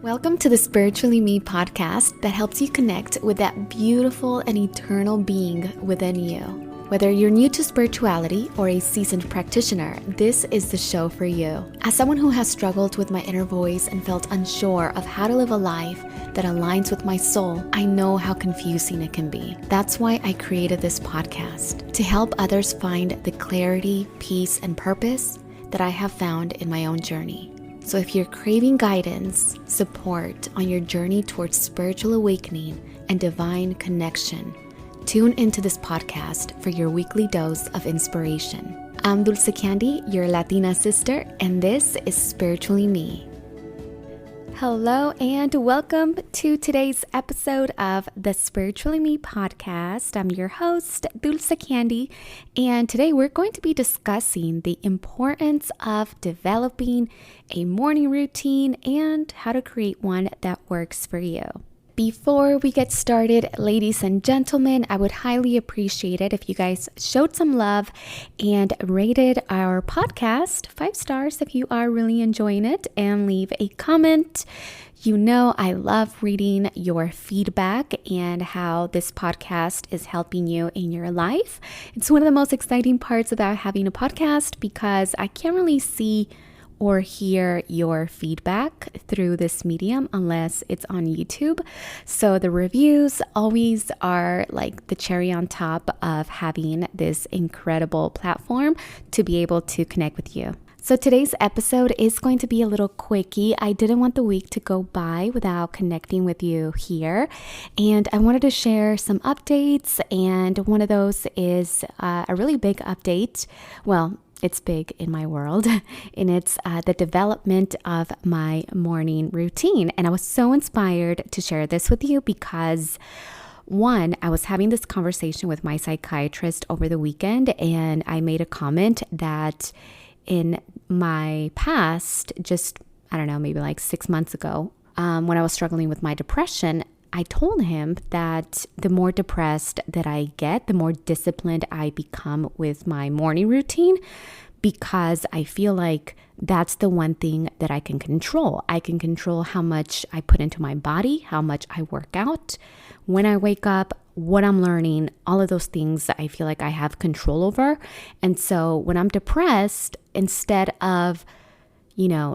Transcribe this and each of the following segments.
Welcome to the Spiritually Me podcast that helps you connect with that beautiful and eternal being within you. Whether you're new to spirituality or a seasoned practitioner, this is the show for you. As someone who has struggled with my inner voice and felt unsure of how to live a life that aligns with my soul, I know how confusing it can be. That's why I created this podcast, to help others find the clarity, peace, and purpose that I have found in my own journey. So if you're craving guidance, support on your journey towards spiritual awakening and divine connection, tune into this podcast for your weekly dose of inspiration. I'm Dulce Candy, your Latina sister, and this is Spiritually Me. Hello and welcome to today's episode of the Spiritually Me podcast. I'm your host, Dulce Candy, and today we're going to be discussing the importance of developing a morning routine and how to create one that works for you. Before we get started, ladies and gentlemen, I would highly appreciate it if you guys showed some love and rated our podcast 5 stars if you are really enjoying it, and leave a comment. You know I love reading your feedback and how this podcast is helping you in your life. It's one of the most exciting parts about having a podcast because I can't really see or hear your feedback through this medium unless it's on YouTube. So the reviews always are like the cherry on top of having this incredible platform to be able to connect with you. So today's episode is going to be a little quickie. I didn't want the week to go by without connecting with you here. And I wanted to share some updates. And one of those is a really big update. Well, it's big in my world, and it's the development of my morning routine. And I was so inspired to share this with you because, one, I was having this conversation with my psychiatrist over the weekend, and I made a comment that in my past, just, I don't know, maybe like 6 months ago, when I was struggling with my depression, I told him that the more depressed that I get, the more disciplined I become with my morning routine, because I feel like that's the one thing that I can control. I can control how much I put into my body, how much I work out, when I wake up, what I'm learning, all of those things I feel like I have control over. And so when I'm depressed, instead of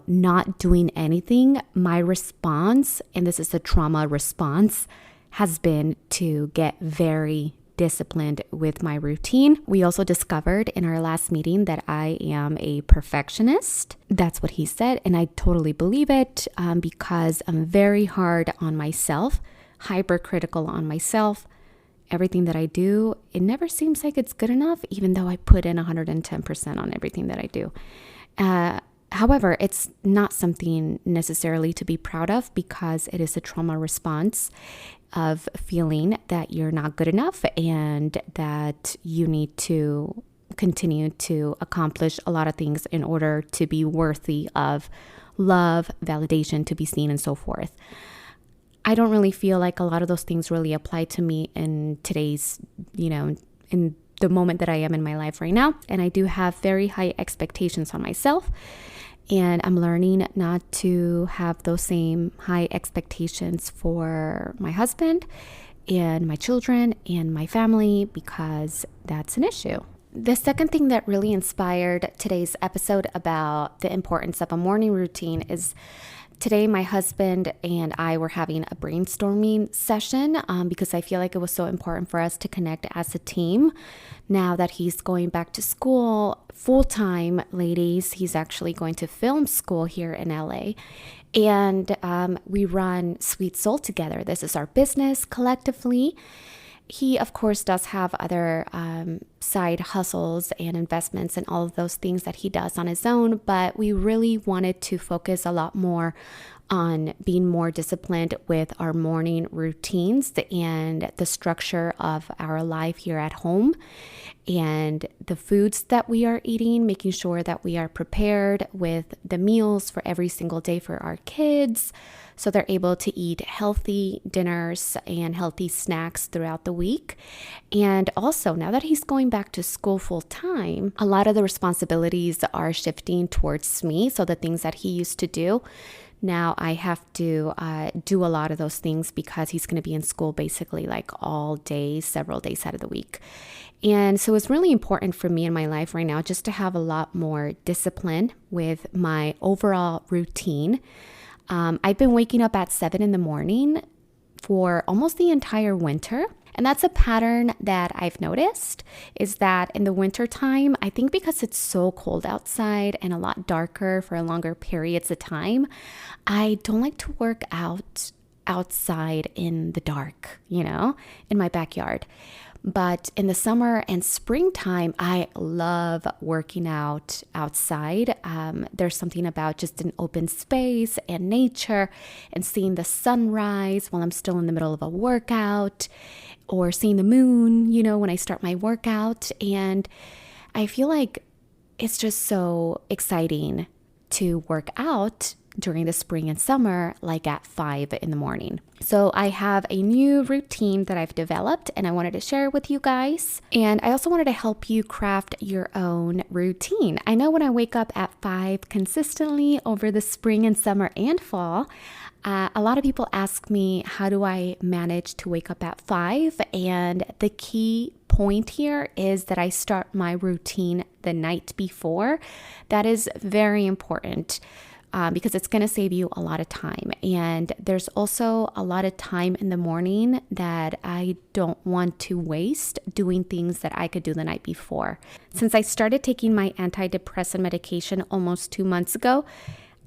not doing anything, my response, and this is a trauma response, has been to get very disciplined with my routine. We also discovered in our last meeting that I am a perfectionist. That's what he said, and I totally believe it because I'm very hard on myself, hypercritical on myself. Everything that I do, it never seems like it's good enough, even though I put in 110% on everything that I do. However, it's not something necessarily to be proud of because it is a trauma response of feeling that you're not good enough and that you need to continue to accomplish a lot of things in order to be worthy of love, validation, to be seen, and so forth. I don't really feel like a lot of those things really apply to me in today's, in the moment that I am in my life right now. And I do have very high expectations on myself. And I'm learning not to have those same high expectations for my husband and my children and my family because that's an issue. The second thing that really inspired today's episode about the importance of a morning routine is today my husband and I were having a brainstorming session because I feel like it was so important for us to connect as a team. Now that he's going back to school full-time, ladies, he's actually going to film school here in LA. And we run Sweet Soul together. This is our business collectively. He, of course, does have other side hustles and investments and all of those things that he does on his own, but we really wanted to focus a lot more on being more disciplined with our morning routines and the structure of our life here at home and the foods that we are eating, making sure that we are prepared with the meals for every single day for our kids, so they're able to eat healthy dinners and healthy snacks throughout the week. And also, now that he's going back to school full time, a lot of the responsibilities are shifting towards me. So the things that he used to do, Now I have to do a lot of those things because he's going to be in school basically like all day, several days out of the week. And so it's really important for me in my life right now just to have a lot more discipline with my overall routine. I've been waking up at 7 in the morning for almost the entire winter. And that's a pattern that I've noticed is that in the winter time, I think because it's so cold outside and a lot darker for longer periods of time, I don't like to work out outside in the dark, in my backyard. But in the summer and springtime, I love working out outside. There's something about just an open space and nature and seeing the sunrise while I'm still in the middle of a workout, or seeing the moon, when I start my workout. And I feel like it's just so exciting to work out during the spring and summer, like at 5 in the morning. So I have a new routine that I've developed and I wanted to share with you guys. And I also wanted to help you craft your own routine. I know when I wake up at 5 consistently over the spring and summer and fall, a lot of people ask me, how do I manage to wake up at 5? And the key point here is that I start my routine the night before. That is very important. Because it's going to save you a lot of time. And there's also a lot of time in the morning that I don't want to waste doing things that I could do the night before. Since I started taking my antidepressant medication almost 2 months ago,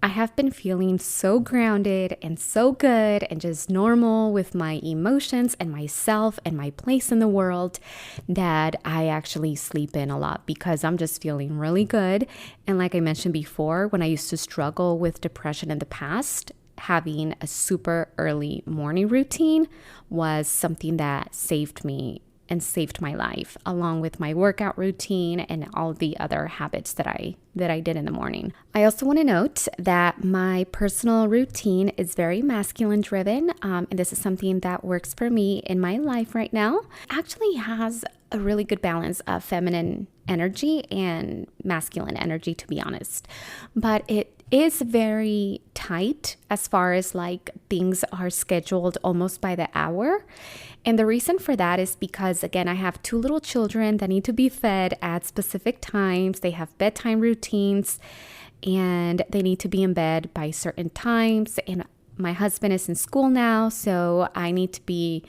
I have been feeling so grounded and so good and just normal with my emotions and myself and my place in the world that I actually sleep in a lot because I'm just feeling really good. And like I mentioned before, when I used to struggle with depression in the past, having a super early morning routine was something that saved me and saved my life, along with my workout routine and all the other habits that I did in the morning. I also want to note that my personal routine is very masculine driven, and this is something that works for me in my life right now. Actually has a really good balance of feminine energy and masculine energy, to be honest. But it is very tight as far as like things are scheduled almost by the hour. And the reason for that is because, again, I have 2 little children that need to be fed at specific times. They have bedtime routines and they need to be in bed by certain times. And my husband is in school now, so I need to be,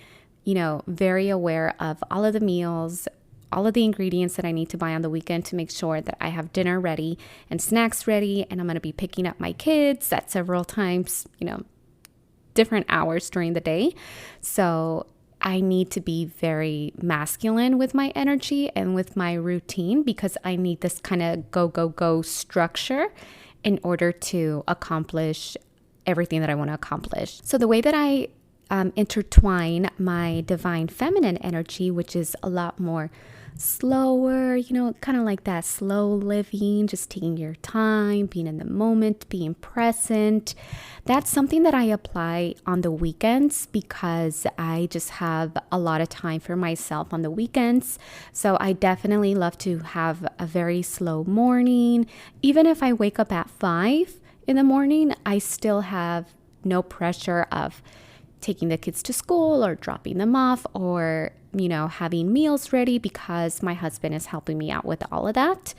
very aware of all of the meals, all of the ingredients that I need to buy on the weekend to make sure that I have dinner ready and snacks ready. And I'm going to be picking up my kids at several times, different hours during the day. So I need to be very masculine with my energy and with my routine because I need this kind of go structure in order to accomplish everything that I want to accomplish. So the way that I intertwine my divine feminine energy, which is a lot more slower, kind of like that slow living, just taking your time, being in the moment, being present. That's something that I apply on the weekends because I just have a lot of time for myself on the weekends. So I definitely love to have a very slow morning. Even if I wake up at 5 in the morning, I still have no pressure of taking the kids to school or dropping them off or, having meals ready because my husband is helping me out with all of that.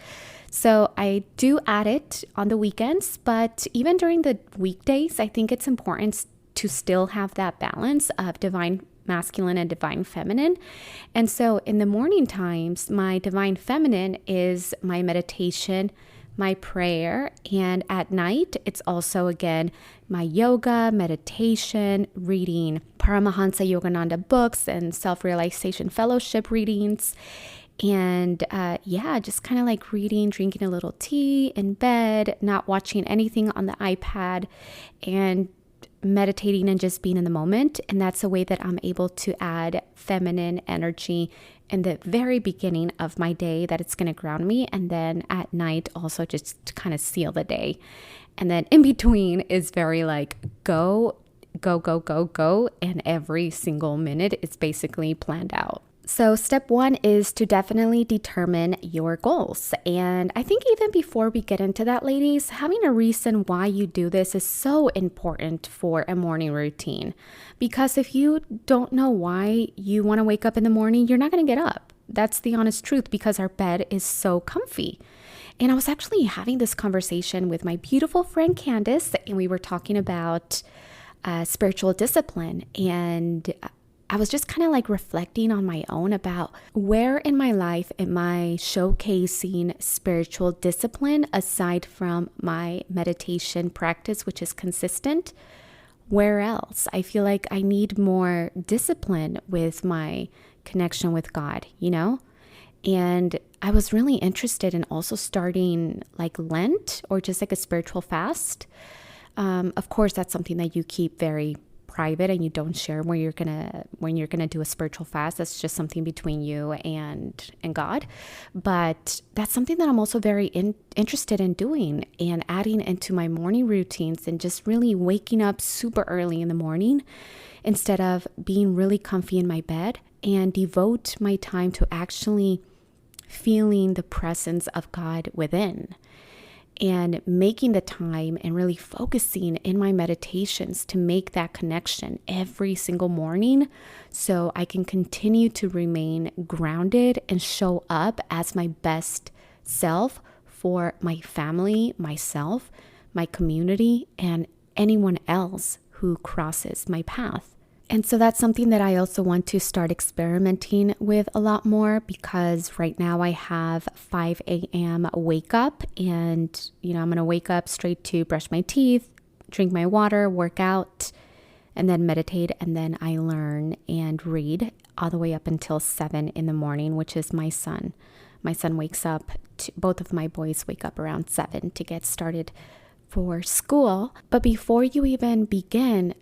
So I do add it on the weekends, but even during the weekdays, I think it's important to still have that balance of divine masculine and divine feminine. And so in the morning times, my divine feminine is my meditation, my prayer, and at night, it's also, again, my yoga, meditation, reading Paramahansa Yogananda books and self-realization fellowship readings. And just kind of like reading, drinking a little tea in bed, not watching anything on the iPad, and meditating and just being in the moment. And that's a way that I'm able to add feminine energy in the very beginning of my day, that it's going to ground me. And then at night also just to kind of seal the day. And then in between is very like go. And every single minute is basically planned out. So step one is to definitely determine your goals. And I think even before we get into that, ladies, having a reason why you do this is so important for a morning routine. Because if you don't know why you want to wake up in the morning, you're not going to get up. That's the honest truth, because our bed is so comfy. And I was actually having this conversation with my beautiful friend Candace, and we were talking about spiritual discipline. And I was just kind of like reflecting on my own about where in my life am I showcasing spiritual discipline aside from my meditation practice, which is consistent. Where else? I feel like I need more discipline with my connection with God, And I was really interested in also starting like Lent or just like a spiritual fast. Of course, that's something that you keep very private and you don't share when you're gonna do a spiritual fast. That's just something between you and God. But that's something that I'm also very interested in doing and adding into my morning routines, and just really waking up super early in the morning instead of being really comfy in my bed, and devote my time to actually feeling the presence of God within, and making the time and really focusing in my meditations to make that connection every single morning, so I can continue to remain grounded and show up as my best self for my family, myself, my community, and anyone else who crosses my path. And so that's something that I also want to start experimenting with a lot more, because right now I have 5 a.m. wake up, and I'm going to wake up straight to brush my teeth, drink my water, work out, and then meditate. And then I learn and read all the way up until 7 in the morning, which is my son. My son wakes up, both of my boys wake up around 7 to get started for school. But before you even begin,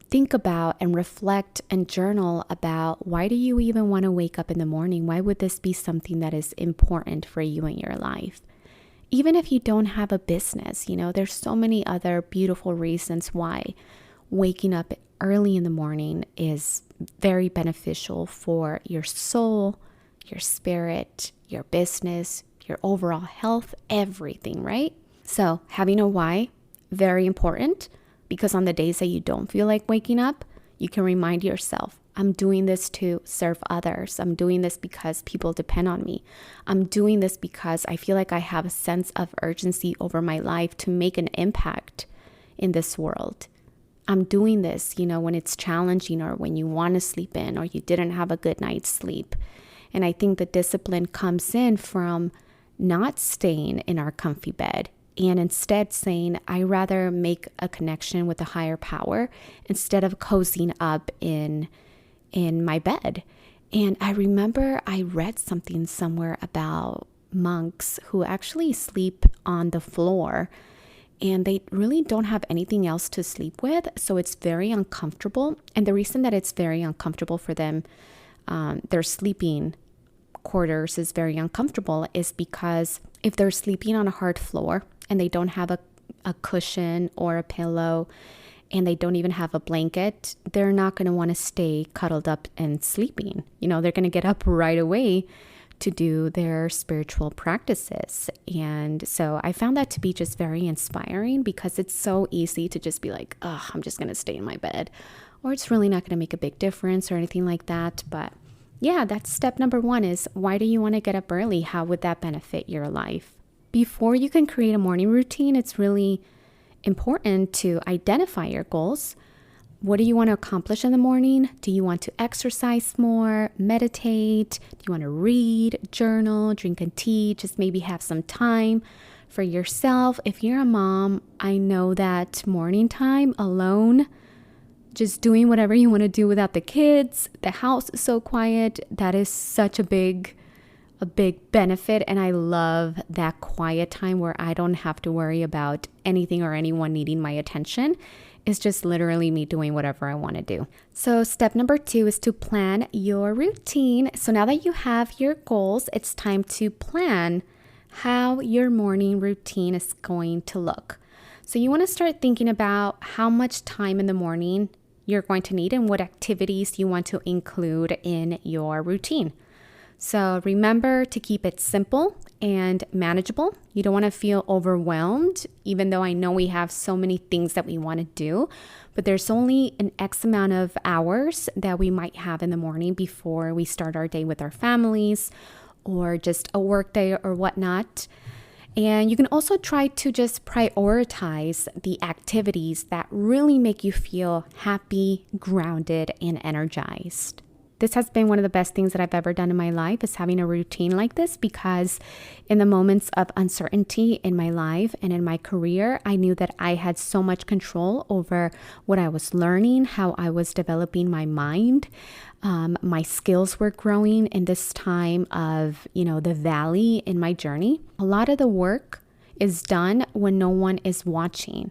think about and reflect and journal about, why do you even want to wake up in the morning? Why would this be something that is important for you in your life? Even if you don't have a business, there's so many other beautiful reasons why waking up early in the morning is very beneficial for your soul, your spirit, your business, your overall health, everything, right? So having a why, very important. Because on the days that you don't feel like waking up, you can remind yourself, I'm doing this to serve others. I'm doing this because people depend on me. I'm doing this because I feel like I have a sense of urgency over my life to make an impact in this world. I'm doing this, when it's challenging, or when you want to sleep in, or you didn't have a good night's sleep. And I think the discipline comes in from not staying in our comfy bed, and instead saying, I rather make a connection with a higher power instead of cozying up in my bed. And I remember I read something somewhere about monks who actually sleep on the floor, and they really don't have anything else to sleep with. So it's very uncomfortable. And the reason that it's very uncomfortable for them, their sleeping quarters is very uncomfortable, is because if they're sleeping on a hard floor and they don't have a cushion or a pillow, and they don't even have a blanket, they're not going to want to stay cuddled up and sleeping. They're going to get up right away to do their spiritual practices. And so I found that to be just very inspiring, because it's so easy to just be like, oh, I'm just going to stay in my bed, or it's really not going to make a big difference or anything like that. But yeah, that's step number 1, is why do you want to get up early? How would that benefit your life? Before you can create a morning routine, it's really important to identify your goals. What do you want to accomplish in the morning? Do you want to exercise more, meditate? Do you want to read, journal, drink a tea, just maybe have some time for yourself? If you're a mom, I know that morning time alone, just doing whatever you want to do without the kids, the house is so quiet, that is such a big benefit. And I love that quiet time where I don't have to worry about anything or anyone needing my attention. It's just literally me doing whatever I want to do. So step number 2 is to plan your routine. So now that you have your goals, it's time to plan how your morning routine is going to look. So you want to start thinking about how much time in the morning you're going to need and what activities you want to include in your routine. So remember to keep it simple and manageable. You don't want to feel overwhelmed, even though I know we have so many things that we want to do, but there's only an X amount of hours that we might have in the morning before we start our day with our families or just a work day or whatnot. And you can also try to just prioritize the activities that really make you feel happy, grounded, and energized. This has been one of the best things that I've ever done in my life, is having a routine like this, because in the moments of uncertainty in my life and in my career, I knew that I had so much control over what I was learning, how I was developing my mind. My skills were growing in this time of, the valley in my journey. A lot of the work is done when no one is watching.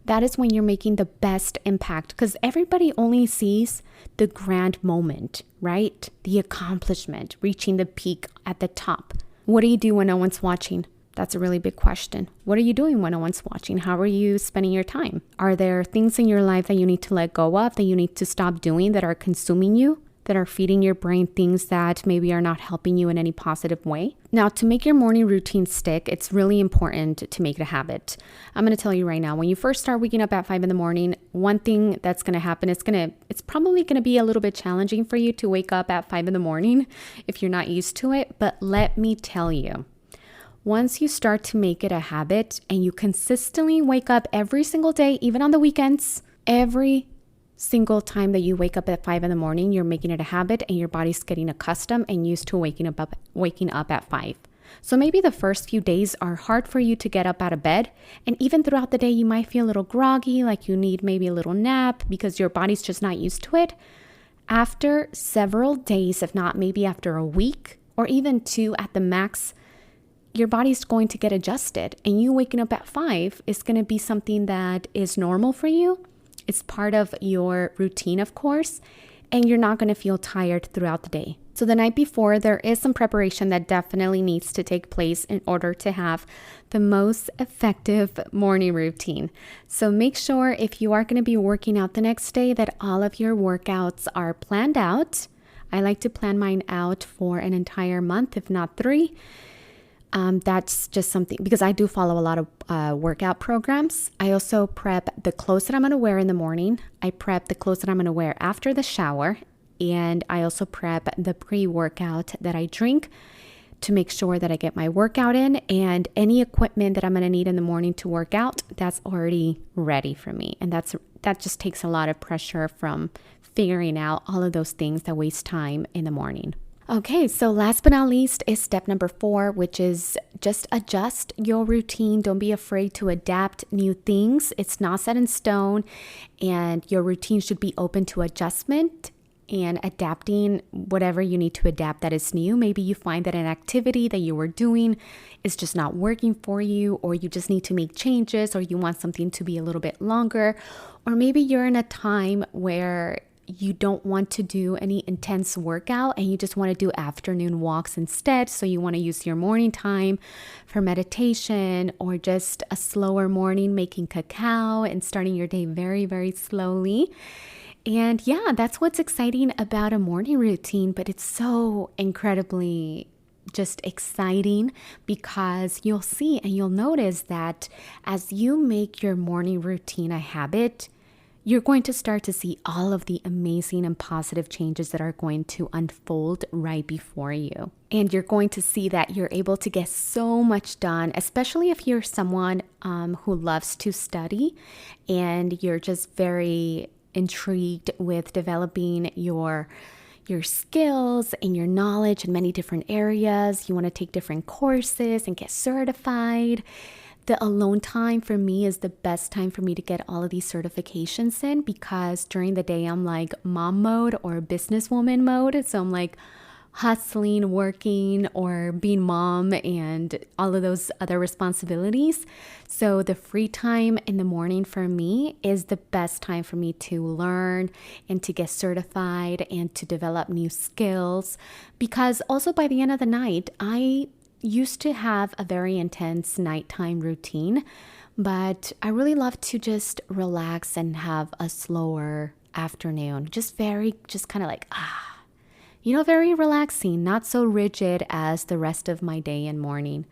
That is when you're making the best impact, because everybody only sees the grand moment, right? The accomplishment, reaching the peak at the top. What do you do when no one's watching? That's a really big question. What are you doing when no one's watching? How are you spending your time? Are there things in your life that you need to let go of, that you need to stop doing, that are consuming you, that are feeding your brain things that maybe are not helping you in any positive way? Now, to make your morning routine stick, it's really important to make it a habit. I'm going to tell you right now, when you first start waking up at 5 in the morning, one thing that's going to happen, it's probably going to be a little bit challenging for you to wake up at 5 in the morning if you're not used to it. But let me tell you, once you start to make it a habit and you consistently wake up every single day, even on the weekends, every single time that you wake up at 5 in the morning, you're making it a habit and your body's getting accustomed and used to waking up at 5. So maybe the first few days are hard for you to get up out of bed. And even throughout the day, you might feel a little groggy, like you need maybe a little nap because your body's just not used to it. After several days, if not maybe after a week or even 2 at the max, your body's going to get adjusted, and you waking up at 5 is going to be something that is normal for you. It's part of your routine, of course, and you're not going to feel tired throughout the day. So the night before, there is some preparation that definitely needs to take place in order to have the most effective morning routine. So make sure, if you are going to be working out the next day, that all of your workouts are planned out. I like to plan mine out for an entire month, if not 3. That's just something, because I do follow a lot of workout programs. I also prep the clothes that I'm going to wear in the morning. I prep the clothes that I'm going to wear after the shower. And I also prep the pre-workout that I drink to make sure that I get my workout in. And any equipment that I'm going to need in the morning to work out, that's already ready for me. And that just takes a lot of pressure from figuring out all of those things that waste time in the morning. Okay, so last but not least is step number 4, which is just adjust your routine. Don't be afraid to adapt new things. It's not set in stone, and your routine should be open to adjustment and adapting whatever you need to adapt that is new. Maybe you find that an activity that you were doing is just not working for you, or you just need to make changes, or you want something to be a little bit longer, or maybe you're in a time where you don't want to do any intense workout and you just want to do afternoon walks instead. So you want to use your morning time for meditation, or just a slower morning, making cacao and starting your day very, very slowly. And yeah, that's what's exciting about a morning routine, but it's so incredibly just exciting, because you'll see and you'll notice that as you make your morning routine a habit, you're going to start to see all of the amazing and positive changes that are going to unfold right before you. And you're going to see that you're able to get so much done, especially if you're someone who loves to study and you're just very intrigued with developing your skills and your knowledge in many different areas. You want to take different courses and get certified. The alone time for me is the best time for me to get all of these certifications in, because during the day I'm like mom mode or businesswoman mode. So I'm like hustling, working, or being mom and all of those other responsibilities. So the free time in the morning for me is the best time for me to learn and to get certified and to develop new skills, because also by the end of the night, I used to have a very intense nighttime routine, but I really love to just relax and have a slower afternoon. Just kind of like, very relaxing, not so rigid as the rest of my day and morning.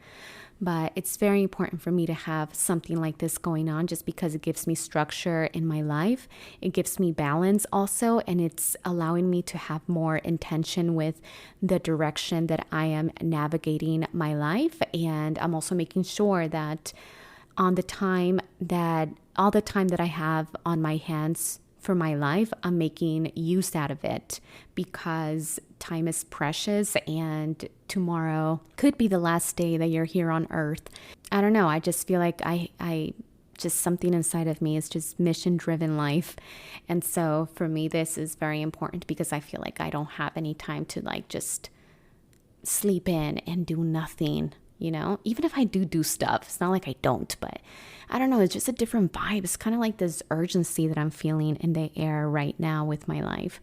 But it's very important for me to have something like this going on just because it gives me structure in my life. It gives me balance also, and it's allowing me to have more intention with the direction that I am navigating my life. And I'm also making sure that all the time that I have on my hands for my life, I'm making use out of it because time is precious and tomorrow could be the last day that you're here on earth. I don't know. I just feel like I just something inside of me is just mission driven life. And so for me, this is very important because I feel like I don't have any time to like just sleep in and do nothing. Even if I do stuff, it's not like I don't, but I don't know. It's just a different vibe. It's kind of like this urgency that I'm feeling in the air right now with my life.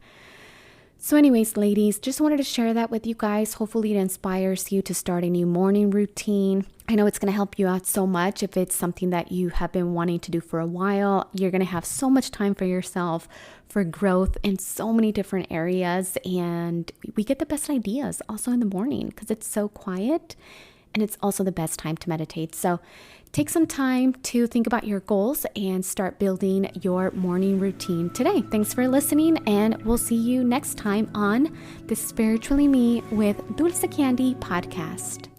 So anyways, ladies, just wanted to share that with you guys. Hopefully it inspires you to start a new morning routine. I know it's going to help you out so much if it's something that you have been wanting to do for a while. You're going to have so much time for yourself, for growth in so many different areas. And we get the best ideas also in the morning because it's so quiet. And it's also the best time to meditate. So take some time to think about your goals and start building your morning routine today. Thanks for listening, and we'll see you next time on the Spiritually Me with Dulce Candy podcast.